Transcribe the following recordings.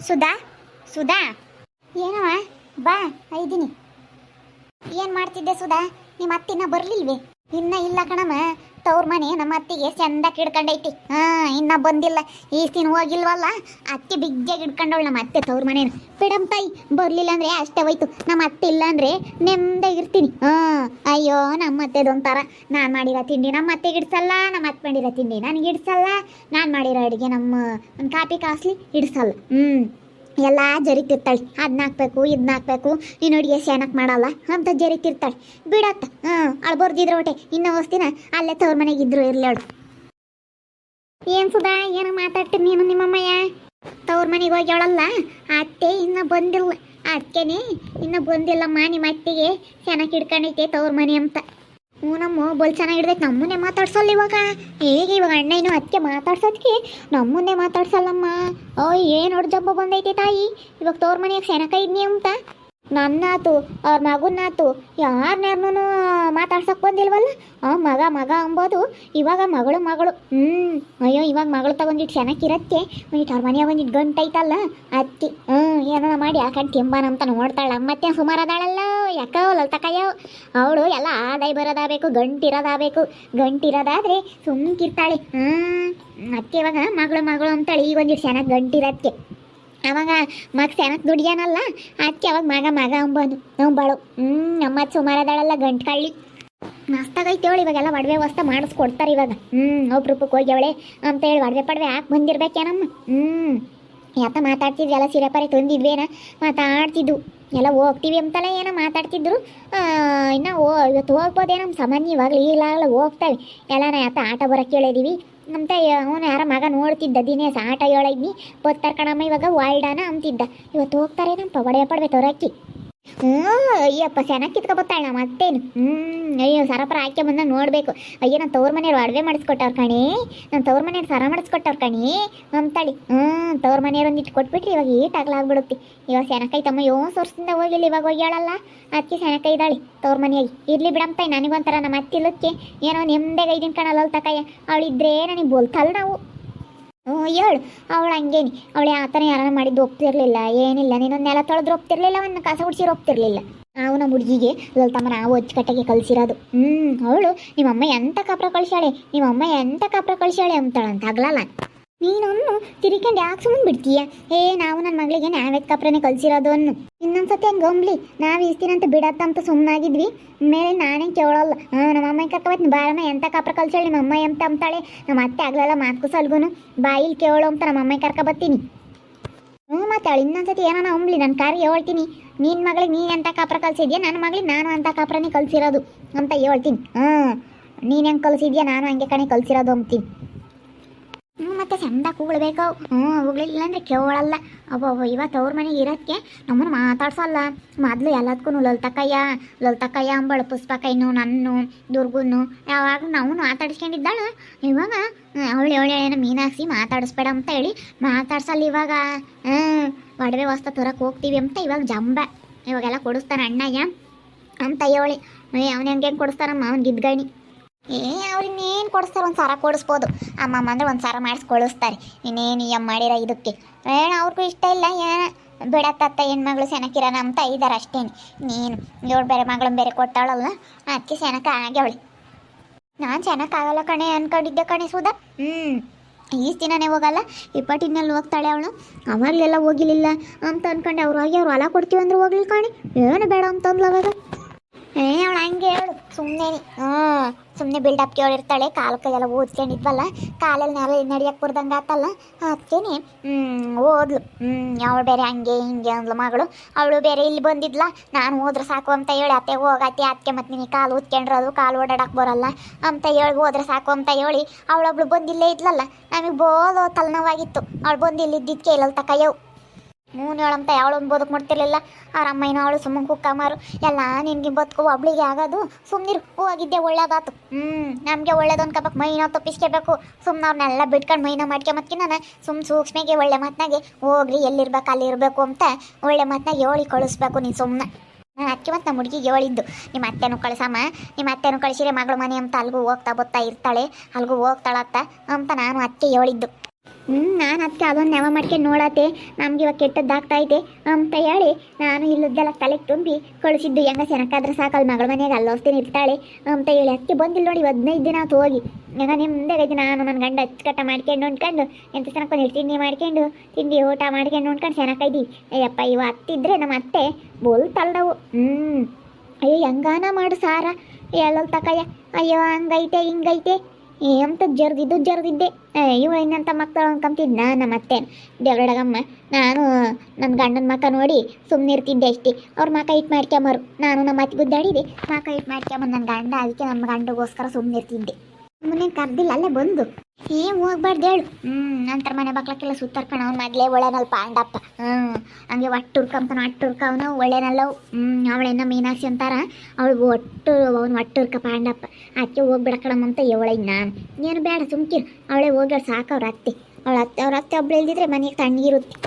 ಸುಧಾ ಸುಧಾ ಏನವ ಬಾ ಐದಿನಿ. ಏನು ಮಾಡ್ತಿದ್ದೆ ಸುಧಾ? ನಿಮ್ಮ ಅತ್ತಿನ ಬರಲಿಲ್ವೇ? ಇನ್ನ ಇಲ್ಲ ಕಣಮ್ಮ, ತವ್ರ ಮನೆ ನಮ್ಮ ಅತ್ತಿಗೆ ಚಂದಾಗಿ ಹಿಡ್ಕೊಂಡೈತಿ. ಇನ್ನ ಬಂದಿಲ್ಲ. ಈಸ್ತಿನ ಹೋಗಿಲ್ವಲ್ಲ, ಅತ್ತೆ ಬಿಗ್ಗೆಗೆ ಹಿಡ್ಕೊಂಡವಳು ನಮ್ಮ ಅತ್ತೆ ತವ್ರ ಮನೇನ. ಬಿಡಮ್ ತಾಯಿ, ಬರಲಿಲ್ಲ ಅಂದ್ರೆ ಅಷ್ಟೇ ಹೋಯ್ತು. ನಮ್ಮ ಅತ್ತೆ ಇಲ್ಲ ಅಂದ್ರೆ ನೆಮ್ಮದಿಯಾಗಿರ್ತೀನಿ. ಅಯ್ಯೋ ನಮ್ಮ ಅತ್ತೆದೊಂಥರ, ನಾನು ಮಾಡಿರೋ ತಿಂಡಿ ನಮ್ಮ ಅತ್ತೆಗೆ ಇಡ್ಸಲ್ಲ, ನಮ್ಮ ಅತ್ತೆ ಮಾಡಿರೋ ತಿಂಡಿ ನನಗೆ ಇಡ್ಸಲ್ಲ, ನಾನು ಮಾಡಿರೋ ಅಡುಗೆ ನಮ್ಮ ಒಂದು ಕಾಪಿ ಕಾಸ್ಲಿ ಇಡ್ಸಲ್ಲ. ಎಲ್ಲ ಜರಿತಿರ್ತಾಳೆ. ಅದನ್ನ ಹಾಕ್ಬೇಕು ಇದನ್ನ ಹಾಕ್ಬೇಕು, ನೀನು ಅಡುಗೆ ಶಾನಕ್ಕೆ ಮಾಡಲ್ಲ ಅಂತ ಜರಿತಿರ್ತಾಳೆ. ಬಿಡತ್ತ ಅವಳು ಬರ್ದಿದ್ರೆ ಒಟ್ಟೆ ಇನ್ನೂ ವಸ್ತಿನ ಅಲ್ಲೇ ತವ್ರ ಮನೆಗೆ ಇದ್ರು ಇರ್ಲಿ ಅವಳು. ಏನು ಸುಧಾ, ಏನೋ ಮಾತಾಡ್ತೀನಿ ನೀನು? ನಿಮ್ಮಮ್ಮಯ್ಯ ತವ್ರ ಮನೆಗೆ ಹೋಗ್ಯವಳಲ್ಲ, ಅತ್ತೆ ಇನ್ನೂ ಬಂದಿಲ್ಲ. ಅದಕ್ಕೇನೆ ಇನ್ನೂ ಬಂದಿಲ್ಲಮ್ಮ, ನಿಮ್ಮ ಅತ್ತೆಗೆ ಚೆನ್ನಾಗಿ ಹಿಡ್ಕೊಂಡೈತೆ ತವ್ರ ಮನೆ ಅಂತ. ನಮ್ಮ ಬಲ್ ಚೆನ್ನಾಗಿ ಹಿಡ್ದೈತೆ. ನಮ್ಮನ್ನೇ ಮಾತಾಡ್ಸಲ್ಲ ಇವಾಗ. ಹೇಗೆ ಇವಾಗ ಅಣ್ಣ ಇನ್ನೂ ಅದಕ್ಕೆ ಮಾತಾಡ್ಸೋದಕ್ಕೆ ನಮ್ಮನ್ನೇ ಮಾತಾಡ್ಸಲ್ಲಮ್ಮ. ಏನು ಹೊಡ್ ಜಬ್ಬ ಬಂದೈತೆ ತಾಯಿ, ಇವಾಗ ತವ್ರ ಮನೆಯಾಗ ಸೆನಕ ಇದ್ನಿ ಅಂತ. ನನ್ನಾತು ಅವ್ರ ಮಗನಾತು ಯಾರನ್ನೂ ಮಾತಾಡ್ಸೋಕೆ ಬಂದಿಲ್ವಲ್ಲ. ಮಗ ಮಗ ಅಂಬೋದು, ಇವಾಗ ಮಗಳು ಮಗಳು. ಅಯ್ಯೋ ಇವಾಗ ಮಗಳು ತಗೊಂಡಿಟ್ಟು ಚೆನ್ನಾಗಿರತ್ತೆ. ಒಂದಿಟ್ಟು ಅವ್ರ ಮನೆಯಾಗ ಒಂದಿಟ್ಟು ಗಂಟೈತಲ್ಲ ಅತ್ತಿ. ಏನೋ ಮಾಡಿ ಯಾಕಂಡು ತಿಂಬಾನಂತ ನೋಡ್ತಾಳೆ. ಮತ್ತೆ ಸುಮಾರದಾಳಲ್ಲ ಯಾಕೋ ಲಲ್ತಕಯ್ಯೋ. ಅವಳು ಎಲ್ಲ ಆದಾಯ ಬರೋದಾಗಬೇಕು, ಗಂಟಿರೋದಾಗಬೇಕು. ಗಂಟಿರೋದಾದರೆ ಸುಮ್ಮಕಿರ್ತಾಳೆ. ಅತ್ತೆ ಇವಾಗ ಮಗಳು ಮಗಳು ಅಂತಾಳೆ. ಈಗ ಒಂದಿಟ್ಟು ಚೆನ್ನಾಗಿ ಗಂಟಿರತ್ತೆ. ಅವಾಗ ಮಗ ಸೆನಕ್ ದುಡಿಯಾನಲ್ಲ, ಅದಕ್ಕೆ ಅವಾಗ ಮಗ ಮಗ ಅಂಬೋದು ಬಾಳು. ನಮ್ಮದು ಸುಮಾರದಾಳಲ್ಲ ಗಂಟು ಕಳ್ಳಿ. ಮಸ್ತಾಗೈತೆ ಅವಳು. ಇವಾಗೆಲ್ಲ ಒಡವೆ ವಸ್ತು ಮಾಡಿಸ್ಕೊಡ್ತಾರೆ ಇವಾಗ. ಒಬ್ರೂಪಕ್ಕೆ ಹೋಗ್ಯವಳೆ ಅಂತ ಹೇಳಿ ಒಡವೆ ಪಡವೆ ಹಾಕಿ ಬಂದಿರ್ಬೇಕೇನಮ್ಮ. ಯಾತ ಮಾತಾಡ್ತಿದ್ವಿ, ಎಲ್ಲ ಸೀರೆ ಪರೆ ತಂದಿದ್ವೇನ ಮಾತಾಡ್ತಿದ್ದು. ಎಲ್ಲ ಹೋಗ್ತೀವಿ ಅಂತಲೇ ಏನೋ ಮಾತಾಡ್ತಿದ್ರು. ಇನ್ನು ಇವತ್ತು ಹೋಗ್ಬೋದೇನೋ ನಮ್ಮ ಸಾಮಾನ್ಯ. ಇವಾಗಲೂ ಈಗಲಾಗಲೂ ಹೋಗ್ತಾವೆ ಎಲ್ಲನ. ಯಾತ ಆಟ ಬರೋಕ್ಕೆ ಹೇಳಿದೀವಿ ಅಂತ. ಅವನು ಯಾರ ಮಗ ನೋಡ್ತಿದ್ದ ದಿನೇಶ ಆಟ ಹೇಳಿದ್ನಿ ಬರ್ತಾರೆ ಕಣಮ್ಮ ಇವಾಗ ವಾಲ್ಡಾನ ಅಂತಿದ್ದ. ಇವತ್ತು ಹೋಗ್ತಾರೇನಪ್ಪ ಒಡೆಯ ಪಡವೆ ತೊರಕ್ಕಿ. ಅಯ್ಯಪ್ಪ ಚೆನ್ನಾಗಿ ಕಿತ್ಕೊಬತ್ತಾಳೆ ನಮ್ಮ ಅತ್ತೇನು. ಅಯ್ಯೋ ಸರಪರ ಆಯ್ಕೆ ಬಂದಾಗ ನೋಡಬೇಕು. ಅಯ್ಯೋ ನಾನು ತವ್ರ ಮನೆಯವ್ರು ಒಡವೆ ಮಾಡಿಸ್ಕೊಟ್ಟವ್ರು ಕಣಿ, ನಾನು ತವ್ರ ಮನೆಯವ್ರು ಸರ ಮಾಡಿಸ್ಕೊಟ್ಟವ್ರು ಕಣಿ ಅಂತಾಳಿ. ತವ್ರ ಮನೆಯವ್ರು ಒಂದಿಟ್ಟು ಕೊಟ್ಬಿಟ್ರಿ ಇವಾಗ ಈಟಾಗ್ಲಾಗ್ಬಿಡುತ್ತೆ. ಇವಾಗ ಸೆನಕೈತಮ್ಮ 7 ವರ್ಷದಿಂದ ಹೋಗಿಲ್ಲ, ಇವಾಗ ಹೋಗ್ಯಾಳಲ್ಲ ಅದಕ್ಕೆ ಸೆನಕೈ ಇದ್ದಾಳೆ ತವ್ರ ಮನೆಯಾಗಿ. ಇರ್ಲಿ ಬಿಡಂತಾಯಿ, ನನಗೊಂಥರ ನಮ್ಮ ಅತ್ತಿಲ್ಲಕ್ಕೆ ಏನೋ ನೆಮ್ಮದಿಗೆ ಐದಿನ ಕಣಲ್ಲ ತಕಾಯ. ಅವಳಿದ್ರೆ ನನಗೆ ಬೋಲ್ತಲ್ಲ ನಾವು. ಹೇಳು ಅವಳು ಹಂಗೇನಿ. ಅವಳು ಆ ಥರ ಯಾರನ್ನ ಮಾಡಿದ್ದು ಒಪ್ತಿರ್ಲಿಲ್ಲ, ಏನಿಲ್ಲ. ನೀನೊಂದು ನೆಲ ತೊಳೆದ್ರು ಒಪ್ತಿರ್ಲಿಲ್ಲ, ಒಂದು ಕಸ ಗುಡಿಸಿರು ಒಪ್ತಿರ್ಲಿಲ್ಲ. ನಾವು ನಮ್ಮ ಹುಡುಗಿಗೆ ಲಲ್ತಮ್ಮ ನಾವು ಅಚ್ಚುಕಟ್ಟಾಗಿ ಕಲಿಸಿರೋದು. ಅವಳು ನಿಮ್ಮಮ್ಮ ಎಂಥ ಕಾಪ್ರ ಕಳಿಸ್ಯಾಳೆ, ನಿಮ್ಮಮ್ಮ ಎಂಥ ಕಾಪ್ರ ಕಳಿಸ್ಯಾಳೆ ಅಂತಾಳಂತ ಆಗ್ಲಲ್ಲ. ನೀನೊನ್ನು ತಿರ್ಕೊಂಡು ಯಾಕೆ ಸುಮ್ಮನೆ ಬಿಡ್ತೀಯ? ನಾವು ನನ್ನ ಮಗಳಿಗೆ ನಾವೇತ್ ಕಾಪ್ರನೇ ಕಲಿಸಿರೋದು ಅನ್ನು. ಇನ್ನೊಂದ್ಸತಿ ಹಂಗೆ ಗಂಬ್ಲಿ ನಾವು ಇಸ್ತೀನಂತ ಬಿಡತ್ತಂತ ಸುಮ್ಮನಾಗಿದ್ವಿ. ಮೇಲೆ ನಾನೇ ಕೇಳಲ್ಲ. ನಮ್ಮ ಅಮ್ಮ ಕರ್ಕೊಬತ್ತೀನಿ ಬಾರಮ್ಮ, ಎಂಥ ಕಾಪ್ರ ಕಲ್ಸಾಳೆ ನಿಮ್ಮಮ್ಮ ಎಂತ ಅಂತಾಳೆ. ನಮ್ಮ ಅತ್ತೆ ಆಗ್ಲಲ್ಲ ಮಾತ್ಕು ಸಲ್ಗುನು ಬಾಯಿಲ್ ಕೇಳೋ ಅಂತ ನಮ್ಮ ಅಮ್ಮ ಕರ್ಕೊಬತ್ತೀನಿ. ಮಾತಾಳು ಇನ್ನೊಂದ್ಸತಿ ಏನಾನ ಅಂಬ್ಲಿ ನನ್ನ ಕಾರಿ ಹೇಳ್ತೀನಿ. ನಿನ್ನ ಮಗಳಿಗೆ ನೀನು ಎಂಥ ಕಾಪ್ರ ಕಲ್ಸಿದ್ಯಾ, ನನ್ನ ಮಗಳಿಗೆ ನಾನು ಅಂಥ ಕಾಪ್ರನೇ ಕಲ್ಸಿರೋದು ಅಂತ ಹೇಳ್ತೀನಿ. ನೀನು ಹೆಂಗೆ ಕಲಿಸಿದ್ಯಾ, ನಾನು ಹಂಗೆ ಕಣೆ ಕಲ್ಸಿರೋದು ಅಂತೀನಿ. ಮತ್ತೆ ಚಂದ ಕೂಗ್ಳ್ಬೇಕು. ಹೋಗ್ಲಿಲ್ಲ ಅಂದರೆ ಕೇಳಲ್ಲ. ಅಬ್ಬ ಇವತ್ತು ಅವ್ರ ಮನೆಗೆ ಇರೋದಕ್ಕೆ ನಮ್ಮನ್ನು ಮಾತಾಡ್ಸಲ್ಲ. ಮೊದಲು ಎಲ್ಲದಕ್ಕೂ ಲಲ್ತಕ್ಕಯ್ಯ ಅಂಬಳು, ಪುಷ್ಪಕೈನು, ನನ್ನು, ದುರ್ಗುನು ಯಾವಾಗ ನಾವು ಮಾತಾಡಿಸ್ಕೊಂಡಿದ್ದಾಳು. ಇವಾಗ ಅವಳು ಏನೋ ಮೀನಾಕ್ಷಿ ಮಾತಾಡಿಸ್ಬೇಡ ಅಂತ ಹೇಳಿ ಮಾತಾಡ್ಸಲ್ಲ ಇವಾಗ. ಒಡವೆ ವಸ್ತು ತರಕ್ಕೆ ಹೋಗ್ತೀವಿ ಅಂತ ಇವಾಗ ಜಂಬ. ಇವಾಗೆಲ್ಲ ಕೊಡಿಸ್ತಾನೆ ಅಣ್ಣಯ್ಯ ಅಂತ ಹೇಳಿ. ಅವನ ಹೆಂಗೆ ಕೊಡಿಸ್ತಾರಮ್ಮ ಅವ್ನು ಗಿದ್ಗಣಿ. ಅವ್ರಿನ್ನೇನು ಕೊಡಿಸ್ತಾರೆ, ಒಂದು ಸರ ಕೊಡಿಸ್ಬೋದು. ಅಮ್ಮಮ್ಮ ಅಂದರೆ ಒಂದು ಸರ ಮಾಡಿಸ್ಕೊಳಿಸ್ತಾರೆ. ಇನ್ನೇನು ಎಮ್ಮ ಮಾಡಿರೋ ಇದಕ್ಕೆ ಅವ್ರಿಗೂ ಇಷ್ಟ ಇಲ್ಲ. ಏನ ಬಿಡತ್ತತ್ತ ಹೆಣ್ಮಗಳು ಸೆನಕಿರೋಣ ಅಂತ ಇದ್ದಾರೆ ಅಷ್ಟೇನು. ನೀನು ಇವಳು ಬೇರೆ ಮಗಳನ್ನ ಬೇರೆ ಕೊಟ್ಟಾಳಲ್ಲ, ಅದಕ್ಕೆ ಸೆನಕ ಆಗ್ಯವಳೆ. ನಾನು ಸೆನಕ್ಕಾಗಲ್ಲ ಕಣೆ ಅನ್ಕೊಂಡಿದ್ದೆ ಕಣೆ ಸುಧಾ. ಈ ದಿನನೇ ಹೋಗಲ್ಲ, ಇಪ್ಪಟ್ಟಿನಲ್ಲಿ ಹೋಗ್ತಾಳೆ ಅವಳು. ಅವಾಗಲೆಲ್ಲ ಹೋಗಿಲಿಲ್ಲ ಅಂತ ಅನ್ಕೊಂಡೆ. ಅವ್ರು ಹೋಗಿ ಅವ್ರು ಹೊಲ ಕೊಡ್ತೀವಿ ಅಂದ್ರೆ ಹೋಗ್ಲಿ ಕಣೆ, ಏನು ಬೇಡ ಅಂತಂದ್ಲು ಅವಾಗ. ಅವಳು ಹಂಗೆ ಹೇಳು ಸುಮ್ಮನೆ. ಸುಮ್ಮನೆ ಬಿಲ್ಡಪ್ ಕೇಳಿರ್ತಾಳೆ. ಕಾಲು ಕೈಯೆಲ್ಲ ಓದ್ಕೊಂಡಿದ್ವಲ್ಲ, ಕಾಲಲ್ಲಿ ನೆಲ ನಡಿಯಕ್ಕೆ ಬರ್ದಂಗೆ ಆತಲ್ಲ, ಅದಕ್ಕೇನೆ ಓದ್ಲು. ಅವಳು ಬೇರೆ ಹಂಗೆ ಹಿಂಗೆ ಅಂದ್ಲು ಮಗಳು. ಅವಳು ಬೇರೆ ಇಲ್ಲಿ ಬಂದಿದ್ಲ, ನಾನು ಹೋದ್ರೆ ಸಾಕು ಅಂತ ಹೇಳಿ ಅತ್ತೆ ಹೋಗತ್ತೆ. ಅದಕ್ಕೆ ಮತ್ತೆ ನೀನು ಕಾಲು ಊದ್ಕೊಂಡ್ರದು, ಕಾಲು ಓಡಾಡಕ್ಕೆ ಬರೋಲ್ಲ ಅಂತ ಹೇಳಿ ಹೋದ್ರೆ ಸಾಕು ಅಂತ ಹೇಳಿ ಅವಳೊಬ್ಳು ಬಂದಿಲ್ಲೇ ಇದ್ಲಲ್ಲ. ನಮಗೆ ಬೋಲು ತಲೆನೋವಾಗಿತ್ತು. ಅವಳು ಬಂದಿಲ್ಲಿದ್ದಕ್ಕೆ ಇಲ್ಲಲ್ ತಕಯ್ಯವು. ಹೇಳಂತ ಯಾವಳೊಂದು ಬದುಕು ಮಾಡ್ತಿರ್ಲಿಲ್ಲ. ಆರಮ್ಮಯ್ಯನ ಅವಳು ಸುಮ್ಮನೆ ಕುಕ್ಕಮಾರು ಎಲ್ಲ ನಿನ್ಗೆ ಬದುಕು ಒಬ್ಳಿಗೆ ಆಗೋದು. ಸುಮ್ಮನಿರು, ಹೋಗಿದ್ದೆ ಒಳ್ಳೇದಾತು. ನಮಗೆ ಒಳ್ಳೇದು ಅನ್ಕೋಬೇಕು, ಮೈನ ತಪ್ಪಿಸ್ಕೋಬೇಕು. ಸುಮ್ಮನೆ ಅವ್ರನ್ನೆಲ್ಲ ಬಿಟ್ಕೊಂಡು ಮೈನ ಮಾಡ್ಕೊಂಬತ್ಕಿ ನಾನು ಸೂಕ್ಷ್ಮೆಗೆ ಒಳ್ಳೆ ಮಾತನಾಗೆ ಹೋಗ್ರಿ, ಎಲ್ಲಿರ್ಬೇಕು ಅಲ್ಲಿರಬೇಕು ಅಂತ ಒಳ್ಳೆ ಮಾತನಾಗೆ ಹೇಳಿ ಕಳಿಸ್ಬೇಕು. ನೀನು ಸುಮ್ಮನೆ ನಾನು ಅದಕ್ಕೆ ಮತ್ತು ನಮ್ಮ ಹುಡುಗಿಗೆ ಹೇಳಿದ್ದು, ನಿಮ್ಮ ಅತ್ತೆನೂ ಕಳಿಸಮ್ಮ, ನಿಮ್ಮ ಅತ್ತೆನೂ ಕಳಿಸಿರೆ ಮಗಳು ಮನೆ ಅಂತ ಅಲ್ಗೂ ಹೋಗ್ತಾ ಬರ್ತಾ ಇರ್ತಾಳೆ, ಅಲ್ಗೂ ಹೋಗ್ತಾಳತ್ತ ಅಂತ ನಾನು ಅದಕ್ಕೆ ಹೇಳಿದ್ದು. ನಾನು ಅದಕ್ಕೆ ಅದೊಂದು ನೆವ ಮಾಡ್ಕೊಂಡು ನೋಡತ್ತೆ ನಮ್ಗೆ ಇವಾಗ ಕೆಟ್ಟದ್ದಾಗ್ತೈತೆ ಅಂತ ಹೇಳಿ ನಾನು ಇಲ್ಲದ್ದೆಲ್ಲ ತಲೆಗೆ ತುಂಬಿ ಕಳಿಸಿದ್ದು ಹೆಂಗ ಸೆನಕಾದ್ರೆ ಸಾಕಲ್ಲ ಮಗಳ ಮನೆಯಾಗ ಅಲ್ಲೋಸ್ತೀನಿ ಇರ್ತಾಳೆ ಅಂತ ಹೇಳಿ ಅದಕ್ಕೆ ಬಂದಿಲ್ಲ ನೋಡಿ 15 ದಿನ ಆತು ಹೋಗಿ ಹೆಂಗ ನಿಮ್ದಾಗೈತಿ ನಾನು ನನ್ನ ಗಂಡ ಅಚ್ಚುಕಟ್ಟ ಮಾಡ್ಕೊಂಡು ನೋಡ್ಕೊಂಡು ಎಂತ ಸೆನಕೊಂಡು ತಿಂಡಿ ಮಾಡ್ಕೊಂಡು ತಿಂಡಿ ಊಟ ಮಾಡ್ಕೊಂಡು ನೋಡ್ಕೊಂಡು ಸೆನಕೈದಿ ಅಯ್ಯಪ್ಪ ಇವ ಅತ್ತಿದ್ರೆ ನಮ್ಮ ಅತ್ತೆ ಬೋಲ್ತಲ್ಲ ನಾವು ಅಯ್ಯೋ ಹೆಂಗಾನ ಮಾಡು ಸಾರ ಹೇಳಲ್ ತಕಯ್ಯ ಅಯ್ಯೋ ಹಂಗೈತೆ ಹಿಂಗೈತೆ ಎಂತ ಜರ್ದಿದ್ದೆ ಇವ ಇನ್ನಂತ ಮಕ್ಕಳು ಅನ್ಕೊಂತಿದ್ನ ನಮ್ಮ ಅತ್ತೆ ದೇವ್ರಡಗಮ್ಮ ನಾನು ನನ್ನ ಗಂಡನ ಮಕ್ಕ ನೋಡಿ ಸುಮ್ಮನೆ ಇರ್ತಿದ್ದೆ ಅಷ್ಟೇ ಅವ್ರ ಮಕ್ಕ ಇಟ್ಟು ಮಾಡ್ಕೊಂಬರು ನಾನು ನಮ್ಮ ಅತ್ತೆ ಗುದ್ದಾಡಿದೆ ಮಕ್ಕ ಇಟ್ಟು ಮಾಡ್ಕೊಂಬಂದು ನನ್ನ ಗಂಡ ಅದಕ್ಕೆ ನಮ್ಮ ಗಂಡಗೋಸ್ಕರ ಸುಮ್ಮನೆ ಇರ್ತಿದ್ದೆ ಸುಮ್ಮನೆ ಕರ್ದಿಲ್ಲ ಅಲ್ಲೇ ಬಂದು ಹೋಗ್ಬಾರ್ದು ಹೇಳು ನಂತರ ಮನೆ ಬಾಕ್ಲಕ್ಕೆಲ್ಲ ಸುತ್ತರ್ಕಣ ಅವ್ನು ಮೊದಲೇ ಒಳ್ಳೆನಲ್ಲ ಪಾಂಡಪ್ಪ ಹಂಗೆ ಅಟ್ಟುರ್ಕವನು ಒಳ್ಳೆನಲ್ಲವು ಅವಳೆನ್ನ ಮೀನಾಕ್ಷಿ ಅಂತಾರ ಅವಳು ಅವ್ನು ಒಟ್ಟುರ್ಕ ಪಾಂಡಪ್ಪ ಅದಕ್ಕೆ ಹೋಗ್ಬಿಡಕಡಮ್ಮ ಅಂತ ಇವಳಿಗೆ ನಾನು ಏನು ಬೇಡ ಸುಮ್ಕಿರು ಅವಳೇ ಹೋಗ್ಯಾಳ ಸಾಕು ಅವ್ರ ಅತ್ತೆ ಅವ್ರ ಅತ್ತೆ ಒಬ್ಳು ಇಲ್ದಿದ್ರೆ ಮನೆಗೆ ತಣ್ಣಗಿರುತ್ತೆ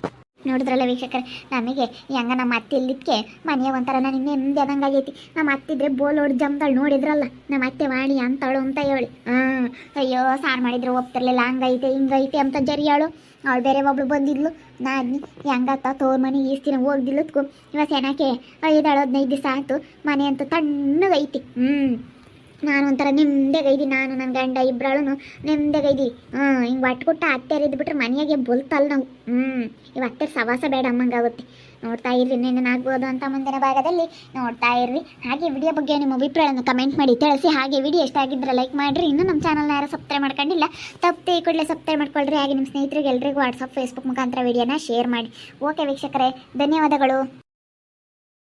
ನೋಡಿದ್ರಲ್ಲ ವೀಕ್ಷಕರೇ ನಮಗೆ ಹೆಂಗ ನಮ್ಮ ಅತ್ತೆ ಇಲ್ಲಿದ್ದಕ್ಕೆ ಮನೆಯ ಒಂಥರ ನನಗೆ ನೆಮ್ಮದಿ ಆದಂಗಾಗೈತಿ ನಮ್ಮ ಅತ್ತಿದ್ರೆ ಬೋಲ್ ಹೊಡೆದು ಜಮ್ತಾಳು ನೋಡಿದ್ರಲ್ಲ ನಮ್ಮ ಅತ್ತೆ ವಾಣಿ ಅಂತಾಳು ಅಂತ ಹೇಳಿ ಅಯ್ಯೋ ಸಾರು ಮಾಡಿದ್ರೆ ಒಪ್ತಿರ್ಲಿಲ್ಲ ಹಂಗೈತೆ ಹಿಂಗೈತೆ ಅಂತ ಜರಿಯಾಳು ಅವಳು ಬೇರೆ ಒಬ್ಳು ಬಂದಿದ್ಲು ನಾದ್ನಿ ಹೆಂಗತ್ತ ತೋರ್ ಮನೆ ಈಸ್ತಿನ ಹೋಗ್ದಿಲ್ಲದ್ಕು ಇವಾಗ ಸೆನಕ್ಕೆ 5-15 ದಿವಸ ಆಯ್ತು ಮನೆ ಅಂತ ತಣ್ಣಗೈತಿ ನಾನು ಒಂಥರ ನೆಮ್ಮದಿಗೈದಿ ನಾನು ನನ್ನ ಗಂಡ ಇಬ್ಬರಾಳು ನೆಮ್ಮದಿಗೈದಿ ಹಿಂಗೆ ಒಟ್ಟು ಅತ್ತೆರಿದ್ದು ಬಿಟ್ರೆ ಮನೆಯಾಗೆ ಬೊಲ್ತಲ್ಲ ನಾವು ಇವ ಅತ್ತೆ ಸವಾಸ ಬೇಡ ಅಮ್ಮಂಗಾಗುತ್ತೆ ನೋಡ್ತಾ ಇರ್ರಿ ನೆನನಾಗ್ಬೋದು ಅಂತ ಮುಂದಿನ ಭಾಗದಲ್ಲಿ ನೋಡ್ತಾ ಇರ್ರಿ ಹಾಗೆ ವಿಡಿಯೋ ಬಗ್ಗೆ ನಿಮ್ಮ ಅಭಿಪ್ರಾಯವನ್ನು ಕಮೆಂಟ್ ಮಾಡಿ ತಿಳಿಸಿ ಹಾಗೆ ವಿಡಿಯೋ ಇಷ್ಟ ಆಗಿದ್ರೆ ಲೈಕ್ ಮಾಡಿರಿ ಇನ್ನೂ ನಮ್ಮ ಚಾನಲ್ನ ಯಾರು ಸಬ್ಸ್ಕ್ರೈಬ್ ಮಾಡ್ಕೊಂಡಿಲ್ಲ ತಪ್ಪದೆ ಈ ಕೂಡಲೇ ಸಬ್ಸ್ಕ್ರೈಬ್ ಮಾಡ್ಕೊಳ್ರಿ ಹಾಗೆ ನಿಮ್ಮ ಸ್ನೇಹಿತರಿಗೆ ಎಲ್ರಿಗೂ ವಾಟ್ಸಪ್ ಫೇಸ್ಬುಕ್ ಮುಖಾಂತರ ವಿಡಿಯೋನ ಶೇರ್ ಮಾಡಿ ಓಕೆ ವೀಕ್ಷಕರೇ ಧನ್ಯವಾದಗಳು.